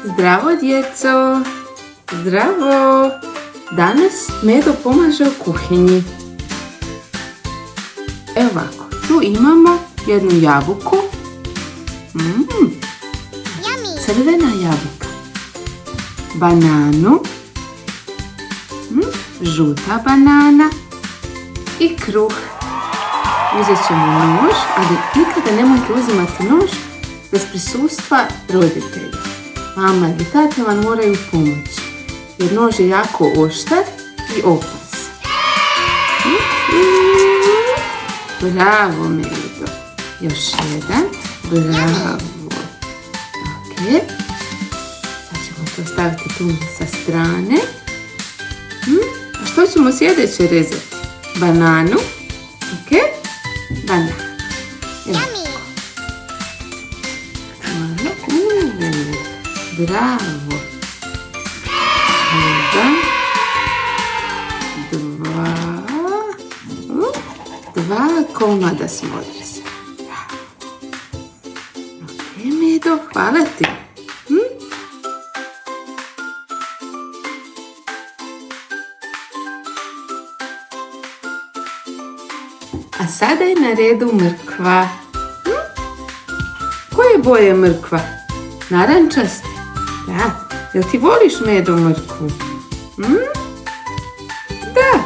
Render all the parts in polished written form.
Zdravo, djeco! Zdravo! Danas Medo pomaže u kuhinji. Evo ovako, tu imamo jednu jabuku. Crvena jabuka. Bananu. Žuta banana. I kruh. Uzet ćemo nož, ali nikada nemojte uzimati nož bez prisustva roditelja. Mama ili tata vam moraju pomoći, jer nož je jako oštar i opasan. Bravo, Medo. Još jedan. Bravo. Ok. Sad ćemo to staviti tu sa strane. A što ćemo sljedeće rezati? Bananu. Ok. Banana. Bravo. Jedan. Dva komada smo odrezali. Ok, Medo, hvala ti. A sada je na redu mrkva. Koje boje je mrkva? Narančasta? Da. Jel ti voliš, Medo, mrkvu? Da.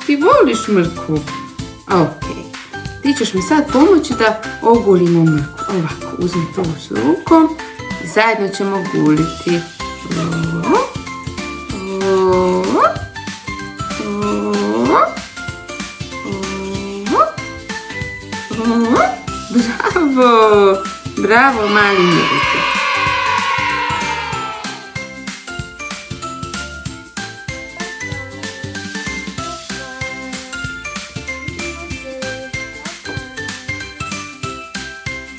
Ti voliš mrkvu? Ok. Ti ćeš mi sad pomoći da ogulimo mrkvu. Ovako, uzmi to s rukom. Zajedno ćemo guliti. Bravo! Bravo, mali Medo.